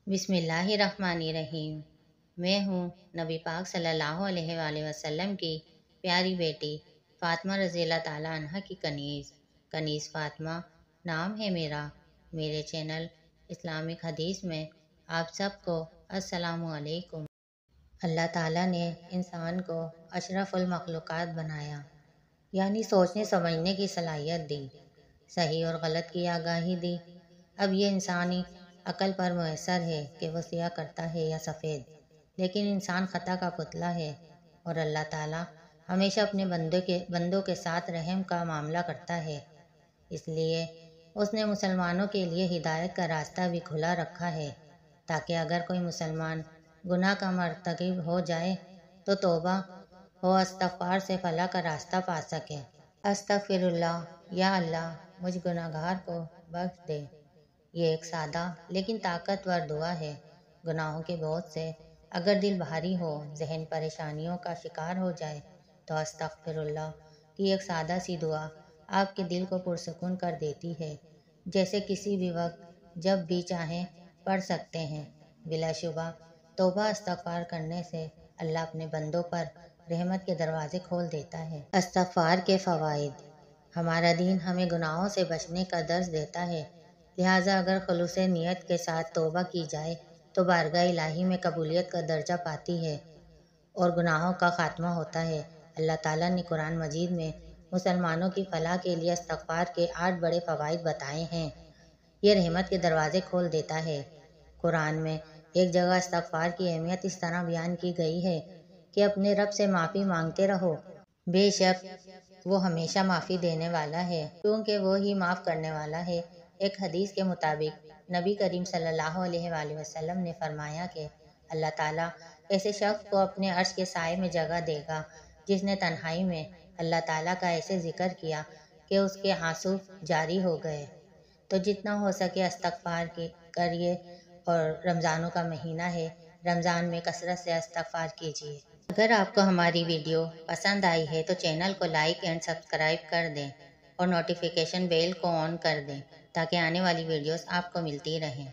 बिस्मिल्लाहिर्रहमानिर्रहीम। मैं हूँ नबी पाक सल्लल्लाहु अलैहि वआलैहि वसल्लम की प्यारी बेटी फ़ातिमा रज़ियल्लाहु ताला अन्हा की कनीज़ फ़ातिमा नाम है मेरा। मेरे चैनल इस्लामिक हदीस में आप सबको अस्सलामु अलैकुम। अल्लाह ताला ने इंसान को अशरफुल मखलूक़ात बनाया, यानी सोचने समझने की सलाहियत दी, सही और गलत की आगाही दी। अब ये इंसानी अकल पर मुयस्सर है कि वो सिया करता है या सफ़ेद, लेकिन इंसान ख़ता का पुतला है और अल्लाह ताला हमेशा अपने बंदों के साथ रहम का मामला करता है। इसलिए उसने मुसलमानों के लिए हिदायत का रास्ता भी खुला रखा है, ताकि अगर कोई मुसलमान गुनाह का मर्तकिब हो जाए तो तौबा हो इस्तिग़फ़ार से फलाह का रास्ता पा सके। अस्तग़फ़िरुल्लाह, या अल्लाह मुझ गुनाहगार को बख्श दे। ये एक सादा लेकिन ताकतवर दुआ है। गुनाहों के बोझ से अगर दिल भारी हो, जहन परेशानियों का शिकार हो जाए, तो अस्तग़फ़िरुल्लाह की एक सादा सी दुआ आपके दिल को पुरसुकून कर देती है। जैसे किसी भी वक्त जब भी चाहें पढ़ सकते हैं। बिलाशुबा तौबा इस्तिग़फ़ार करने से अल्लाह अपने बंदों पर रहमत के दरवाज़े खोल देता है। इस्तिग़फ़ार के फ़वाइद। हमारा दीन हमें गुनाहों से बचने का दर्स देता है, लिहाजा अगर खुलूस नियत के साथ तौबा की जाए तो बारगाह इलाही में कबूलियत का दर्जा पाती है और गुनाहों का खात्मा होता है। अल्लाह ताला ने कुरान मजीद में मुसलमानों की फलाह के लिए इस्तिग़फ़ार के 8 बड़े फ़वाइद बताए हैं। ये रहमत के दरवाज़े खोल देता है। कुरान में एक जगह इस्तिग़फ़ार की अहमियत इस तरह बयान की गई है कि अपने रब से माफ़ी मांगते रहो, बेशक वो हमेशा माफ़ी देने वाला है, क्योंकि वो ही माफ़ करने वाला है। एक हदीस के मुताबिक नबी करीम सल्लल्लाहु अलैहि वसल्लम ने फरमाया कि अल्लाह ताला ऐसे शख्स को अपने अर्श के साए में जगह देगा जिसने तन्हाई में अल्लाह ताला का ऐसे ज़िक्र किया कि उसके आंसू जारी हो गए। तो जितना हो सके इस्तिग़फ़ार करिए। और रमज़ानों का महीना है, रमज़ान में कसरत से इस्तिग़फ़ार कीजिए। अगर आपको हमारी वीडियो पसंद आई है तो चैनल को लाइक एंड सब्सक्राइब कर दें और नोटिफिकेशन बेल को ऑन कर दें, ताकि आने वाली वीडियोस आपको मिलती रहें।